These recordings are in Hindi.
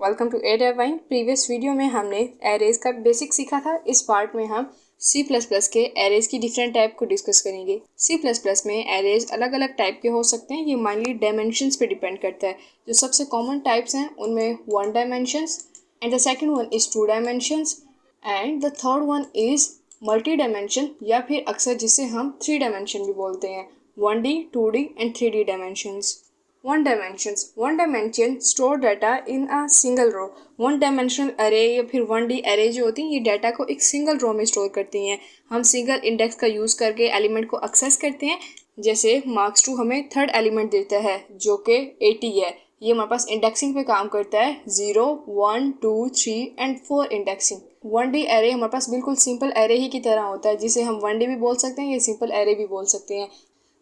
वेलकम टू एडावाइन। प्रीवियस वीडियो में हमने एरेज का बेसिक सीखा था। इस पार्ट में हम C++ के एरेज की डिफरेंट टाइप को डिस्कस करेंगे। C++ में एरेज अलग अलग टाइप के हो सकते हैं। ये मेनली डायमेंशंस पे डिपेंड करता है। जो सबसे कॉमन टाइप्स हैं उनमें 1 dimensions and the second one is 2 dimensions and the third one is multi dimension या फिर अक्सर जिसे हम 3 डायमेंशन भी बोलते हैं। 1D, 2D and 3D dimensions. One dimension store data in a single row। One dimensional अरे या फिर 1D अरे जो होती हैं ये डाटा को एक सिंगल रो में स्टोर करती हैं। हम सिंगल इंडेक्स का यूज़ करके एलिमेंट को एक्सेस करते हैं। जैसे मार्क्स 2 हमें थर्ड एलिमेंट देता है जो कि 80 है। ये हमारे पास इंडेक्सिंग पे काम करता है। 0, 1, 2, 3 एंड 4 इंडेक्सिंग। 1D अरे हमारे पास बिल्कुल सिंपल अरे ही की तरह होता है जिसे हम 1D भी बोल सकते हैं या सिंपल अरे भी बोल सकते हैं।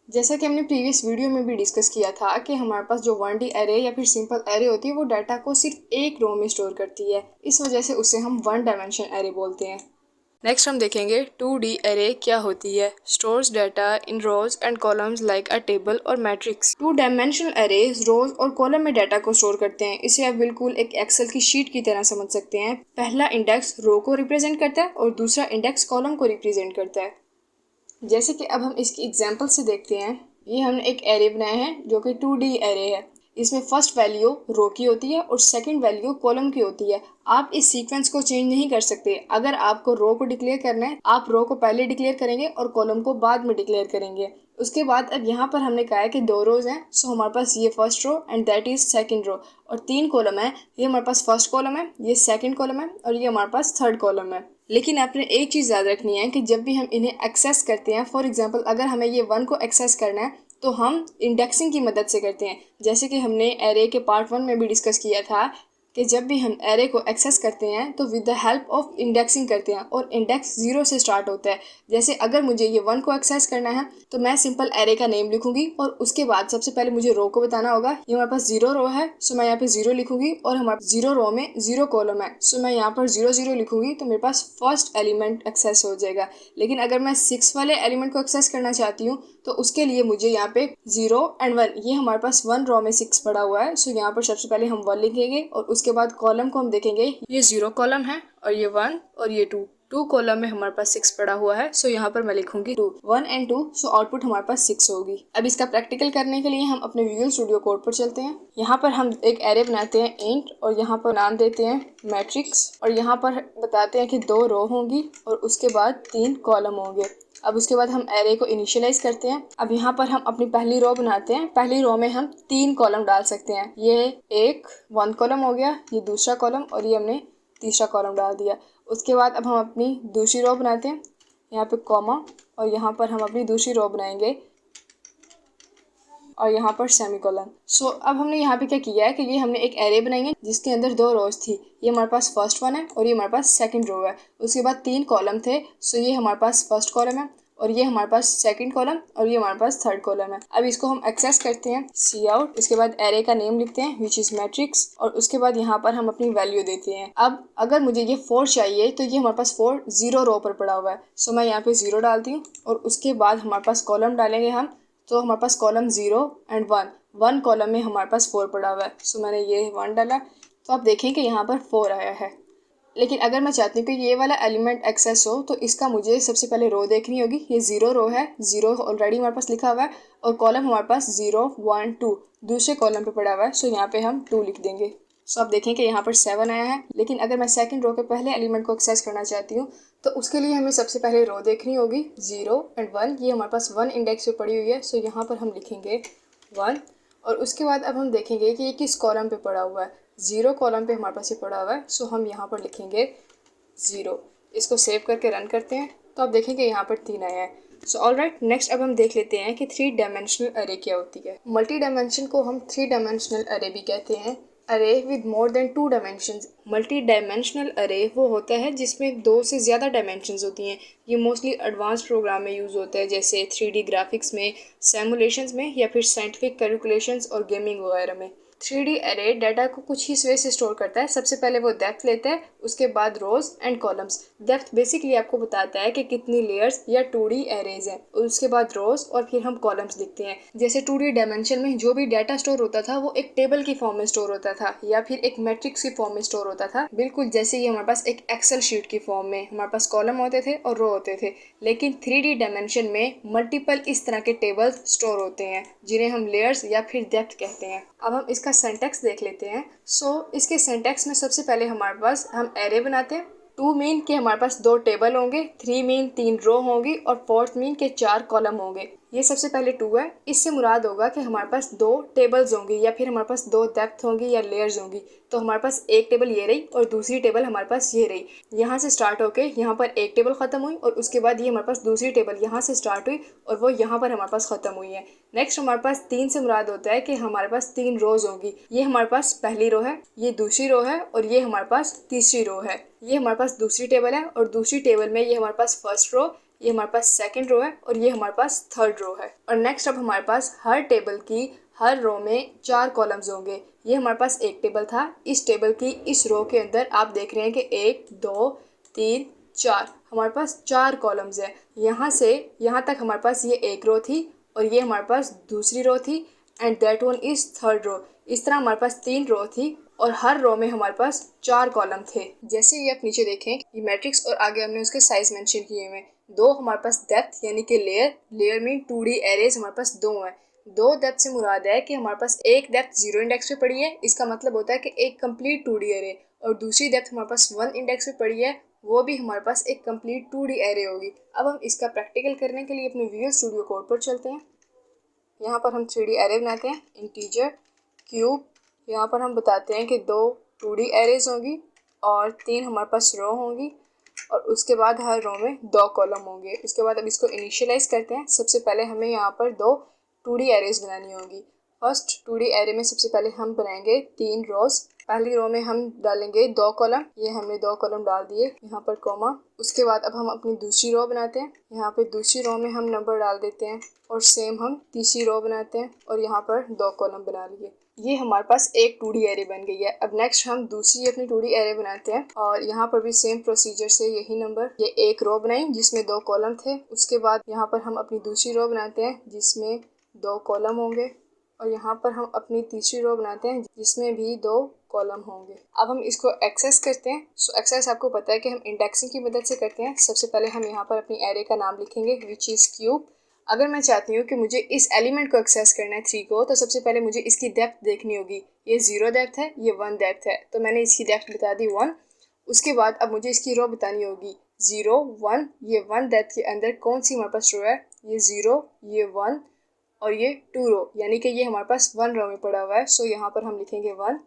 जैसा कि हमने प्रीवियस वीडियो में भी डिस्कस किया था कि हमारे पास जो 1D अरे या फिर सिंपल अरे होती है वो डाटा को सिर्फ एक रो में स्टोर करती है। इस वजह से उसे हम 1 डायमेंशन अरे बोलते हैं। नेक्स्ट हम देखेंगे 2D अरे क्या होती है। Stores data in rows and columns like a table और मैट्रिक्स। 2 डायमेंशनल अरेज रोज और कॉलम में डाटा को स्टोर करते हैं। इसे आप बिल्कुल एक एक्सेल की शीट की तरह समझ सकते हैं। पहला इंडेक्स रो को रिप्रेजेंट करता है और दूसरा इंडेक्स कॉलम को रिप्रेजेंट करता है। जैसे कि अब हम इसकी एग्जांपल से देखते हैं। ये हमने एक एरे बनाया है जो कि 2D एरे है। इसमें फर्स्ट वैल्यू रो की होती है और सेकंड वैल्यू कॉलम की होती है। आप इस सीक्वेंस को चेंज नहीं कर सकते। अगर आपको रो को डिक्लेयर करना है आप रो को पहले डिक्लेयर करेंगे और कॉलम को बाद में डिक्लेयर करेंगे। उसके बाद अब यहाँ पर हमने कहा है कि 2 रोज हैं, सो हमारे पास ये first row and that is second row, और 3 कॉलम है। ये हमारे पास फर्स्ट कॉलम है, ये सेकंड कॉलम है और ये हमारे पास थर्ड कॉलम है। लेकिन आपने एक चीज़ याद रखनी है कि जब भी हम इन्हें एक्सेस करते हैं, फॉर एग्जांपल अगर हमें ये 1 को एक्सेस करना है तो हम इंडेक्सिंग की मदद से करते हैं। जैसे कि हमने एरे के पार्ट 1 में भी डिस्कस किया था कि जब भी हम एरे को एक्सेस करते हैं तो with the help of indexing करते हैं और इंडेक्स 0 से स्टार्ट होता है। जैसे अगर मुझे ये 1 को एक्सेस करना है तो मैं सिंपल एरे का नेम लिखूंगी और उसके बाद सबसे पहले मुझे रो को बताना होगा। ये हमारे पास 0 रो है, सो मैं यहाँ पे 0 लिखूंगी और हमारे 0 रो में 0 कॉलम है, सो मैं यहाँ पर 0 0 लिखूंगी तो मेरे पास फर्स्ट एलिमेंट एक्सेस हो जाएगा। लेकिन अगर मैं 6 वाले एलिमेंट को एक्सेस करना चाहती हूँ तो उसके लिए मुझे यहाँ पे 0 एंड 1, ये हमारे पास 1 रो में 6 पड़ा हुआ है, सो यहाँ पर सबसे पहले हम 1 लिखेंगे और उसके बाद कॉलम को हम देखेंगे। ये 0 कॉलम है और ये 1 और ये 2 कॉलम में हमारे पास 6 पड़ा हुआ है, सो यहाँ पर मैं लिखूंगी 2, 1 एंड 2, सो आउटपुट हमारे पास 6 होगी। अब इसका प्रैक्टिकल करने के लिए हम अपने विजुअल स्टूडियो कोड पर चलते हैं। यहाँ पर हम एक एरे बनाते हैं इंट और यहाँ पर नाम देते हैं मैट्रिक्स और यहाँ पर बताते हैं कि 2 रो होंगी और उसके बाद 3 कॉलम होंगे। अब उसके बाद हम एरे को इनिशियलाइज करते हैं। अब यहाँ पर हम अपनी पहली रो बनाते हैं। पहली रो में हम 3 कॉलम डाल सकते हैं। ये एक 1 कॉलम हो गया, ये दूसरा कॉलम और ये हमने तीसरा कॉलम डाल दिया। उसके बाद अब हम अपनी दूसरी रो बनाते हैं, यहाँ पे कॉमा और यहाँ पर हम अपनी दूसरी रो बनाएंगे और यहाँ पर सेमीकोलन। सो अब हमने यहाँ पे क्या किया है कि ये हमने एक एरे बनाई है जिसके अंदर 2 रोज थी। ये हमारे पास फर्स्ट वन है और ये हमारे पास सेकंड रो है। उसके बाद 3 कॉलम थे, सो ये हमारे पास फर्स्ट कॉलम है और ये हमारे पास सेकंड कॉलम और ये हमारे पास थर्ड कॉलम है। अब इसको हम एक्सेस करते हैं सी आउट, इसके बाद एरे का नेम लिखते हैं विच इज मैट्रिक्स और उसके बाद यहाँ पर हम अपनी वैल्यू देते हैं। अब अगर मुझे ये 4 चाहिए तो ये हमारे पास 4 0 रो पर पड़ा हुआ है, सो मैं यहाँ पे 0 डालती हूँ और उसके बाद हमारे पास कॉलम डालेंगे हम, तो हमारे पास कॉलम 0 एंड 1 कॉलम में हमारे पास 4 पड़ा हुआ है, सो मैंने ये 1 डाला तो आप देखें कि यहाँ पर 4 आया है। लेकिन अगर मैं चाहती हूँ कि ये वाला एलिमेंट एक्सेस हो तो इसका मुझे सबसे पहले रो देखनी होगी। ये 0 रो है, 0 ऑलरेडी हमारे पास लिखा हुआ है और कॉलम हमारे पास 0 1 2 दूसरे कॉलम पे पड़ा हुआ है, सो यहाँ पे हम 2 लिख देंगे। सो आप देखें कि यहाँ पर 7 आया है। लेकिन अगर मैं सेकंड रो के पहले एलिमेंट को एक्सेस करना चाहती हूँ तो उसके लिए हमें सबसे पहले रो देखनी होगी 0 एंड 1। ये हमारे पास 1 इंडेक्स पे पड़ी हुई है, सो यहाँ पर हम लिखेंगे 1 और उसके बाद अब हम देखेंगे कि ये किस कॉलम पे पड़ा हुआ है। 0 कॉलम पे हमारे पास ये पड़ा हुआ है, सो हम यहाँ पर लिखेंगे 0। इसको सेव करके रन करते हैं तो आप देखेंगे यहाँ पर 3 आया है। सो ऑलराइट, नेक्स्ट अब हम देख लेते हैं कि 3 डायमेंशनल अरे क्या होती है। मल्टी डायमेंशन को हम 3 डायमेंशनल अरे भी कहते हैं। अरे with more than 2 dimensions. Multi dimensional अरे वो होता है जिसमें 2 से ज़्यादा डायमेंशंस होती हैं। ये मोस्टली एडवांस प्रोग्राम में यूज़ होता है, जैसे 3D ग्राफिक्स में, सिमुलेशंस में या फिर साइंटिफिक कैलकुलेशंस और गेमिंग वगैरह में। 3D एरे डाटा को कुछ ही वे से स्टोर करता है। सबसे पहले वो डेप्थ लेता है, उसके बाद रोज एंड कॉलम्स। डेप्थ बेसिकली आपको बताता है कि कितनी लेयर्स या 2D एरेज हैं, उसके बाद रोज और फिर हम कॉलम्स लिखते हैं। जैसे 2D डायमेंशन में जो भी डाटा स्टोर होता था वो एक टेबल की फॉर्म में स्टोर होता था या फिर एक मैट्रिक्स की फॉर्म में स्टोर होता था, बिल्कुल जैसे ये हमारे पास एक एक्सेल शीट की फॉर्म में हमारे पास कॉलम होते थे और रो होते थे। लेकिन 3D डायमेंशन में मल्टीपल इस तरह के टेबल्स स्टोर होते हैं जिन्हें हम लेयर्स या फिर डेप्थ कहते हैं। अब हम इसका सिंटैक्स देख लेते हैं। इसके सिंटैक्स में सबसे पहले हमारे पास हम एरे बनाते हैं। 2 मीन के हमारे पास 2 टेबल होंगे, 3 मीन 3 रो होंगी और 4 मीन के 4 कॉलम होंगे। ये सबसे पहले 2 है। इससे मुराद होगा कि हमारे पास 2 टेबल्स होंगी या फिर हमारे पास 2 डेप्थ होंगी या लेयर्स होंगी। तो हमारे पास एक टेबल ये रही और दूसरी टेबल हमारे पास ये रही। यहाँ से स्टार्ट होके यहाँ पर एक टेबल खत्म हुई और उसके बाद ये हमारे पास दूसरी टेबल यहाँ से स्टार्ट हुई और वो यहाँ पर हमारे पास खत्म हुई है। नेक्स्ट हमारे पास 3 से मुराद होता है कि हमारे पास 3 रोज होंगी। ये हमारे पास पहली रो है, ये दूसरी रो है और ये हमारे पास तीसरी रो है। ये हमारे पास दूसरी टेबल है और दूसरी टेबल में ये हमारे पास फर्स्ट रो, ये हमारे पास सेकंड रो है और ये हमारे पास थर्ड रो है। और नेक्स्ट अब हमारे पास हर टेबल की हर रो में 4 कॉलम्स होंगे। ये हमारे पास एक टेबल था, इस टेबल की इस रो के अंदर आप देख रहे हैं कि 1 2 3 4 हमारे पास 4 कॉलम्स हैं। यहाँ से यहाँ तक हमारे पास ये एक रो थी और ये हमारे पास दूसरी रो थी and that one is third row. इस तरह हमारे पास 3 रो थी और हर रो में हमारे पास 4 कॉलम थे। जैसे ये आप नीचे देखें ये मैट्रिक्स और आगे हमने उसके साइज मेंशन किए हुए हैं। 2 हमारे पास डेप्थ यानी कि लेयर में 2D एरेज हमारे पास 2 हैं। 2 डेप्थ से मुराद है कि हमारे पास एक डेप्थ 0 इंडेक्स पे पड़ी है, इसका मतलब होता है कि एक कंप्लीट 2D एरे, और दूसरी डेप्थ हमारे पास 1 इंडेक्स पे पड़ी है, वो भी हमारे पास एक कंप्लीट 2D एरे होगी। अब हम इसका प्रैक्टिकल करने के लिए अपने विजुअल स्टूडियो कोड पर चलते हैं। यहाँ पर हम 3D एरे बनाते हैं, इंटीजर क्यूब। यहाँ पर हम बताते हैं कि 2 2D एरेज होंगी और 3 हमारे पास रो होंगी और उसके बाद हर रो में 2 कॉलम होंगे। उसके बाद अब इसको इनिशियलाइज करते हैं। सबसे पहले हमें यहाँ पर 2 2D एरेज बनानी होगी। फर्स्ट 2D एरे में सबसे पहले हम बनाएंगे 3 रोज। पहली रो में हम डालेंगे 2 कॉलम, ये हमने 2 कॉलम डाल दिए, यहाँ पर कॉमा। उसके बाद अब हम अपनी दूसरी रो बनाते हैं। यहाँ पे दूसरी रो में हम नंबर डाल देते हैं और सेम हम तीसरी रो बनाते हैं और यहाँ पर 2 कॉलम बना लिए। ये हमारे पास एक 2D एरे बन गई है। अब नेक्स्ट हम दूसरी अपनी 2D एरे बनाते हैं और यहाँ पर भी सेम प्रोसीजर से यही नंबर, ये एक रो बनाई जिसमें 2 कॉलम थे। उसके बाद यहाँ पर हम अपनी दूसरी रो बनाते हैं जिसमें 2 कॉलम होंगे और यहाँ पर हम अपनी तीसरी रो बनाते हैं जिसमें भी 2 कॉलम होंगे। अब हम इसको एक्सेस करते हैं। एक्सेस आपको पता है कि हम इंडेक्सिंग की मदद से करते हैं। सबसे पहले हम यहाँ पर अपनी एरे का नाम लिखेंगे विच इज़ क्यूब। अगर मैं चाहती हूँ कि मुझे इस एलिमेंट को एक्सेस करना है 3 को, तो सबसे पहले मुझे इसकी डेप्थ देखनी होगी। ये 0 डेप्थ है, ये 1 डेप्थ है, तो मैंने इसकी डेप्थ बता दी 1। उसके बाद अब मुझे इसकी रो बतानी होगी 0 1, ये 1 डेप्थ के अंदर कौन सी हमारे पास रो है, ये 0, ये 1 और ये 2 रो, यानी कि ये हमारे पास 1 रो में पड़ा हुआ है। सो यहाँ पर हम लिखेंगे 1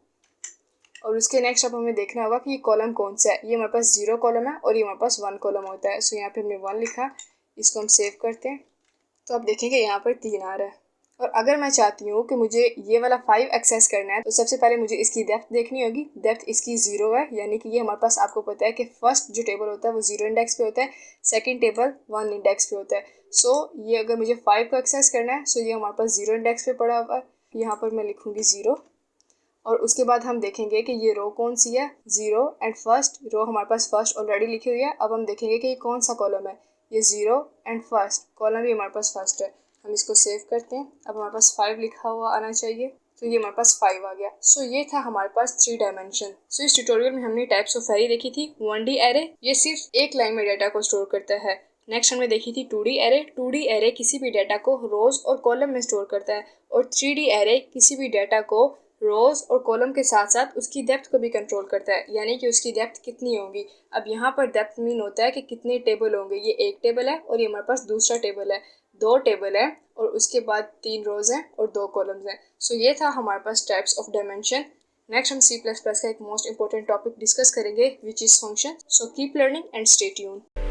और उसके नेक्स्ट अब हमें देखना होगा कि ये कॉलम कौन सा है। ये हमारे पास 0 कॉलम है और ये हमारे पास 1 कॉलम होता है। सो यहाँ पे हमने 1 लिखा, इसको हम सेव करते हैं तो आप देखेंगे यहाँ पर 3 आ रहा है। और अगर मैं चाहती हूँ कि मुझे ये वाला 5 एक्सेस करना है, तो सबसे पहले मुझे इसकी डेप्थ देखनी होगी। डेप्थ इसकी 0 है, यानी कि ये हमारे पास, आपको पता है कि फर्स्ट जो टेबल होता है वो 0 इंडेक्स पे होता है, सेकंड टेबल 1 इंडेक्स पे होता है। सो ये अगर मुझे 5 को एक्सेस करना है, सो ये हमारे पास 0 इंडेक्स पे पड़ा हुआ है, यहाँ पर मैं लिखूँगी 0। और उसके बाद हम देखेंगे कि ये रो कौन सी है, 0 एंड फर्स्ट रो हमारे पास फर्स्ट ऑलरेडी लिखी हुई है। अब हम देखेंगे कि ये कौन सा कॉलम है, ये 0 एंड फर्स्ट कॉलम भी हमारे पास फर्स्ट है। हम इसको सेव करते हैं। अब हमारे पास 5 लिखा हुआ आना चाहिए, तो ये हमारे पास 5 आ गया। सो ये था हमारे पास 3 डायमेंशन। सो इस ट्यूटोरियल में हमने टाइप्स ऑफ एरे देखी थी। 1D एरे, ये सिर्फ एक लाइन में डाटा को स्टोर करता है। नेक्स्ट हमने देखी थी 2D एरे। 2D एरे किसी भी डाटा को रोज और कॉलम में स्टोर करता है और 3D एरे किसी भी डाटा को रोज और कॉलम के साथ साथ उसकी डेप्थ को भी कंट्रोल करता है, यानी कि उसकी डेप्थ कितनी होगी। अब यहाँ पर डेप्थ मीन होता है कि कितने टेबल होंगे। ये एक टेबल है और ये हमारे पास दूसरा टेबल है, 2 टेबल है और उसके बाद 3 रोज हैं और 2 कॉलम्स हैं। सो ये था हमारे पास टाइप्स ऑफ डायमेंशन। नेक्स्ट हम C++ का एक मोस्ट इंपॉर्टेंट टॉपिक डिस्कस करेंगे which is function. So keep learning and stay tuned.